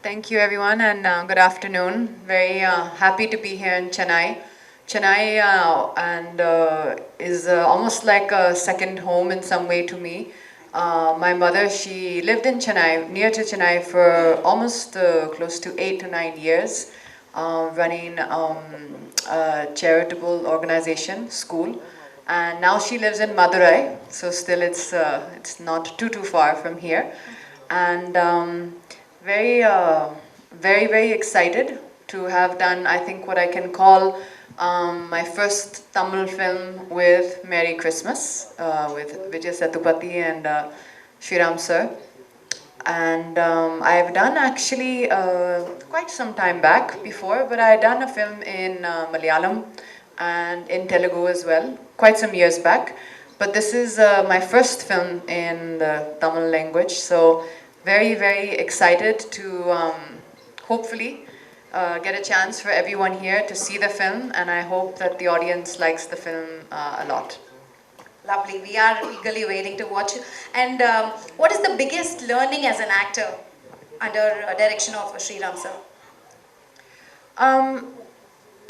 Thank you, everyone, and good afternoon. Very happy to be here in Chennai. Chennai is almost like a second home in some way to me. My mother, she lived in Chennai, near to Chennai, for almost close to 8 to 9 years, running a charitable organization, school. And now she lives in Madurai, so still it's not too far from here. And very, very excited to have done, I think, what I can call my first Tamil film with Merry Christmas, with Vijay Sethupathi and Shriram sir. And I've done actually quite some time back before, but I had done a film in Malayalam and in Telugu as well, quite some years back. But this is my first film in the Tamil language, so very excited to hopefully get a chance for everyone here to see the film, and I hope that the audience likes the film a lot. Lovely. We are eagerly waiting to watch it. And what is the biggest learning as an actor under direction of Sriram sir?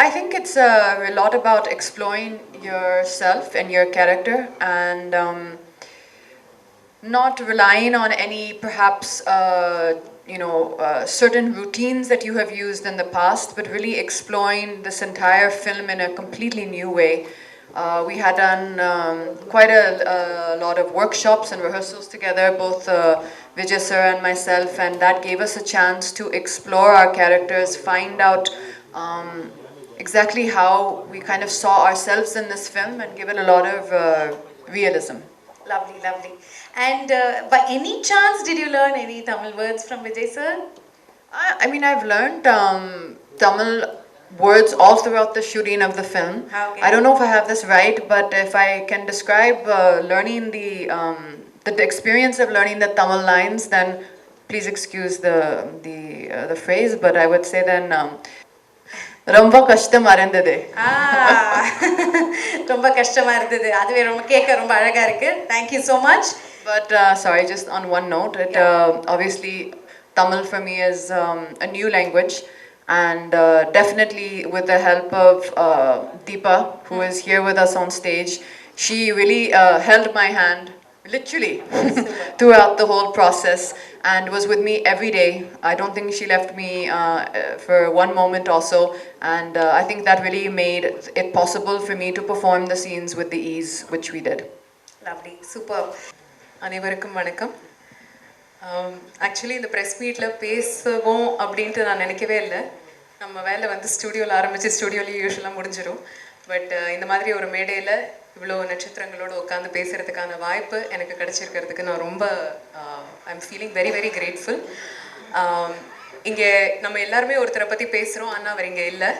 I think it's a lot about exploring yourself and your character, and not relying on any perhaps certain routines that you have used in the past, but really exploring this entire film in a completely new way. We had done quite a lot of workshops and rehearsals together, both Vijay sir and myself, and that gave us a chance to explore our characters, find out exactly how we kind of saw ourselves in this film, and give it a lot of realism. Lovely. And by any chance, did you learn any Tamil words from Vijay sir? I mean, I've learned Tamil words all throughout the shooting of the film. Okay. I don't know if I have this right, but if I can describe learning the experience of learning the Tamil lines, then please excuse the phrase, but I would say then ரொம்ப கஷ்டமா இருந்தது. ரொம்ப கஷ்டமா இருந்தது. அதுவே ரொம்ப கேட்க ரொம்ப அழகா இருக்கு. Thank you so much. But sorry, just on one note, obviously Tamil for me is a new language, and definitely with the help of Deepa, who is here with us on stage, she really held my hand literally throughout the whole process and was with me every day. I don't think she left me for one moment also, and I think that really made it possible for me to perform the scenes with the ease which we did. Lovely, superb. அனைவருக்கும் வணக்கம். Actually இந்த press மீட்டில் பேசுவோம் அப்படின்ட்டு நான் நினைக்கவே இல்லை. நம்ம வேலை வந்து ஸ்டுடியோவில் ஆரம்பித்து ஸ்டுடியோலேயே யூஸ்வலாக முடிஞ்சிடும். பட் இந்த மாதிரி ஒரு மேடையில் இவ்வளோ நட்சத்திரங்களோடு உட்காந்து பேசுகிறதுக்கான வாய்ப்பு எனக்கு கிடச்சிருக்கிறதுக்கு நான் ரொம்ப ஐம் ஃபீலிங் வெரி கிரேட்ஃபுல். இங்கே நம்ம எல்லாருமே ஒருத்தரை பற்றி பேசுகிறோம், ஆனால் அவர் இங்கே இல்லை.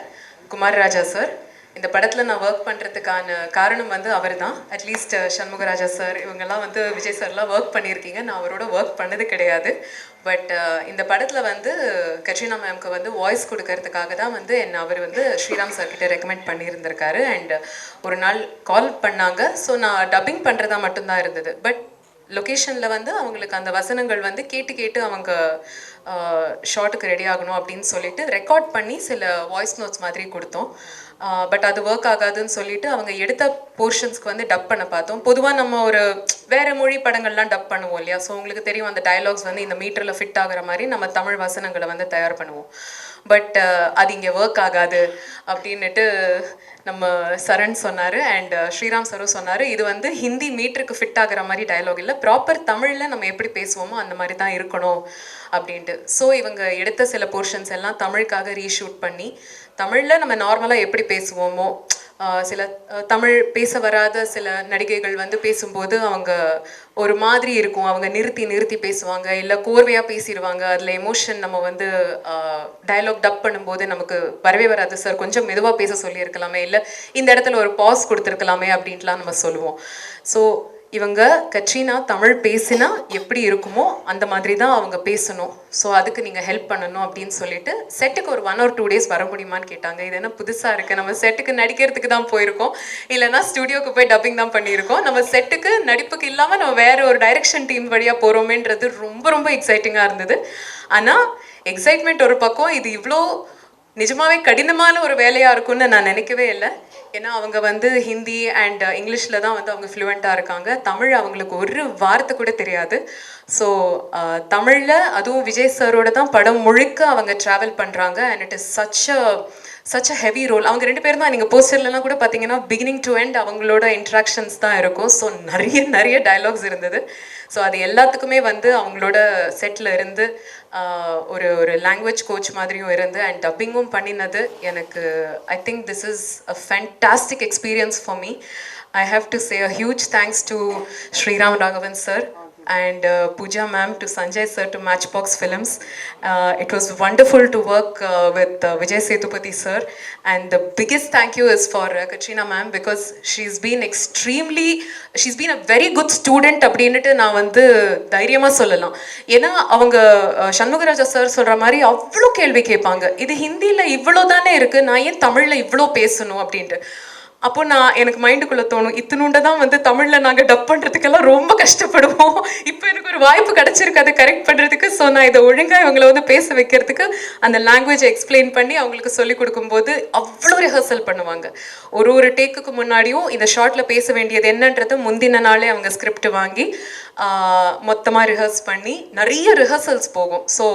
குமார் ராஜா சார். இந்த படத்தில் நான் ஒர்க் பண்ணுறதுக்கான காரணம் வந்து அவர் தான். அட்லீஸ்ட் சண்முகராஜா சார் இவங்கெல்லாம் வந்து விஜய் சார்லாம் ஒர்க் பண்ணியிருக்கீங்க, நான் அவரோட ஒர்க் பண்ணது கிடையாது. பட் இந்த படத்தில் வந்து கட்ரினா மேம்க்கு வந்து வாய்ஸ் கொடுக்கறதுக்காக தான் வந்து அவர் வந்து ஸ்ரீராம் சார்கிட்ட ரெக்கமெண்ட் பண்ணியிருந்திருக்காரு. அண்ட் ஒரு நாள் கால் பண்ணாங்க. ஸோ நான் டப்பிங் பண்ணுறதா மட்டும்தான் இருந்தது. பட் லொக்கேஷனில் வந்து அவங்களுக்கு அந்த வசனங்கள் வந்து கேட்டு அவங்க ஷார்ட்டுக்கு ரெடி ஆகணும் அப்படின்னு சொல்லிட்டு ரெக்கார்ட் பண்ணி சில வாய்ஸ் நோட்ஸ் மாதிரி கொடுத்தோம். பட் அது ஒர்க் ஆகாதுன்னு சொல்லிட்டு அவங்க எடுத்த போர்ஷன்ஸ்க்கு வந்து டப் பண்ண பார்த்தோம். பொதுவாக நம்ம ஒரு வேறு மொழி படங்கள்லாம் டப் பண்ணுவோம் இல்லையா? ஸோ உங்களுக்கு தெரியும் அந்த டயலாக்ஸ் வந்து இந்த மீட்டரில் ஃபிட் ஆகிற மாதிரி நம்ம தமிழ் வசனங்களை வந்து தயார் பண்ணுவோம். பட் அது இங்கே ஒர்க் ஆகாது அப்படின்னுட்டு நம்ம சரண் சொன்னார். அண்ட் ஸ்ரீராம் சரும் சொன்னார், இது வந்து ஹிந்தி மீட்டருக்கு ஃபிட் ஆகிற மாதிரி டயலாக் இல்லை, ப்ராப்பர் தமிழில் நம்ம எப்படி பேசுவோமோ அந்த மாதிரி தான் இருக்கணும் அப்படின்ட்டு. ஸோ இவங்க எடுத்த சில போர்ஷன்ஸ் எல்லாம் தமிழுக்காக ரீஷூட் பண்ணி தமிழில் நம்ம நார்மலாக எப்படி பேசுவோமோ, சில தமிழ் பேச வராத சில நடிகைகள் வந்து பேசும்போது அவங்க ஒரு மாதிரி இருக்கும், அவங்க நிறுத்தி பேசுவாங்க, இல்லை கோர்வையாக பேசிடுவாங்க. அதில் எமோஷன் நம்ம வந்து டயலாக் டப் பண்ணும்போது நமக்கு வரவே வராது. சார் கொஞ்சம் மெதுவாக பேச சொல்லியிருக்கலாமே, இல்லை இந்த இடத்துல ஒரு பாஸ் கொடுத்துருக்கலாமே அப்படின்ட்டுலாம் நம்ம சொல்லுவோம். ஸோ இவங்க கட்ரினா தமிழ் பேசினா எப்படி இருக்குமோ அந்த மாதிரி தான் அவங்க பேசணும். ஸோ அதுக்கு நீங்கள் ஹெல்ப் பண்ணணும் அப்படின்னு சொல்லிட்டு செட்டுக்கு ஒரு 1 or 2 days வர முடியுமான்னு கேட்டாங்க. இது என்ன புதுசாக இருக்குது, நம்ம செட்டுக்கு நடிக்கிறதுக்கு தான் போயிருக்கோம், இல்லைனா ஸ்டுடியோக்கு போய் டப்பிங் தான் பண்ணியிருக்கோம். நம்ம செட்டுக்கு நடிப்புக்கு இல்லாமல் நம்ம வேறு ஒரு டைரக்ஷன் டீம் வழியாக போகிறோமேன்றது ரொம்ப எக்ஸைட்டிங்காக இருந்தது. ஆனால் எக்ஸைட்மெண்ட் ஒரு பக்கம், இது இவ்வளோ நிஜமாவே கடினமான ஒரு வேலையாக இருக்கும்னு நான் நினைக்கவே இல்லை. ஏன்னா அவங்க வந்து ஹிந்தி அண்ட் இங்கிலீஷில் தான் வந்து அவங்க ஃப்ளூவெண்ட்டாக இருக்காங்க. தமிழ் அவங்களுக்கு ஒரு வார்த்தை கூட தெரியாது. ஸோ தமிழில் அதுவும் விஜய் சாரோட தான் படம் முழுக்க அவங்க ட்ராவல் பண்ணுறாங்க. And it is such a heavy role. அவங்க 2 பேரும் தான் நீங்கள் போஸ்டர்லாம் கூட பார்த்தீங்கன்னா பிகினிங் டு எண்ட் அவங்களோட இன்ட்ராக்ஷன்ஸ் தான் இருக்கும். ஸோ நிறைய டயலாக்ஸ் இருந்தது. ஸோ அது எல்லாத்துக்குமே வந்து அவங்களோட செட்டில் இருந்து ஒரு லாங்குவேஜ் கோச் மாதிரியும் இருந்து அண்ட் டப்பிங்கும் பண்ணினது எனக்கு I think this is a fantastic experience for me. I have to say a huge thanks to Sriram Raghavan sir and Pooja ma'am, to Sanjay sir, to Matchbox Films. It was wonderful to work with Vijay Sethupathi sir, and the biggest thank you is for Katrina ma'am, because she's been a very good student அப்படின்னுட்டு நான் வந்து தைரியமாக சொல்லலாம். ஏன்னா அவங்க Shanmugaraja sir சொல்கிற மாதிரி அவ்வளோ கேள்வி கேட்பாங்க. இது ஹிந்தியில் இவ்வளோ தானே இருக்குது, நான் ஏன் தமிழில் இவ்வளோ பேசணும் அப்படின்ட்டு. அப்போ எனக்கு மைண்டுக்குள்ளே தோணும், இத்தினுண்ட தான் வந்து தமிழில் நாங்கள் டப் பண்ணுறதுக்கெல்லாம் ரொம்ப கஷ்டப்படுவோம். இப்போ எனக்கு ஒரு வாய்ப்பு கிடச்சிருக்கு அதை கரெக்ட் பண்ணுறதுக்கு. ஸோ நான் இதை ஒழுங்காக இவங்களை வந்து பேச வைக்கிறதுக்கு அந்த லாங்குவேஜை எக்ஸ்பிளைன் பண்ணி அவங்களுக்கு சொல்லிக் கொடுக்கும்போது அவ்வளோ ரிஹர்சல் பண்ணுவாங்க. ஒரு டேக்குக்கு முன்னாடியும் இந்த ஷார்ட்டில் பேச வேண்டியது என்னன்றது முந்தின நாளே அவங்க ஸ்கிரிப்ட் வாங்கி மொத்தமாக ரிஹர்ஸ் பண்ணி நிறைய ரிஹர்சல்ஸ் போகும். ஸோ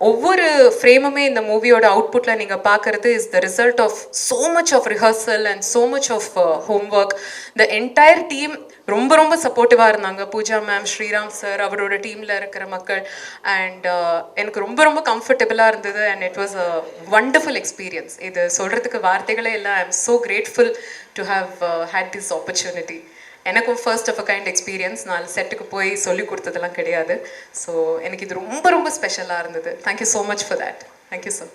ஒவ்வொரு ஃப்ரேமுமே இந்த மூவியோட அவுட்புட்டில் நீங்கள் பார்க்குறது is the result of so much of rehearsal and so much of homework. The entire team ரொம்ப சப்போர்ட்டிவாக இருந்தாங்க. பூஜா மேம், ஸ்ரீராம் சார், அவரோட டீமில் இருக்கிற மக்கள். அண்ட் எனக்கு ரொம்ப கம்ஃபர்டபுளாக இருந்தது. And it was a wonderful experience. இது சொல்கிறதுக்கு வார்த்தைகளே இல்லை. I am so grateful to have had this opportunity. எனக்கும் first of a kind experience. நான் செட்டுக்கு போய் சொல்லி கொடுத்ததெல்லாம் கிடையாது. ஸோ எனக்கு இது ரொம்ப ஸ்பெஷலாக இருந்தது. Thank you so much for that. Thank you sir.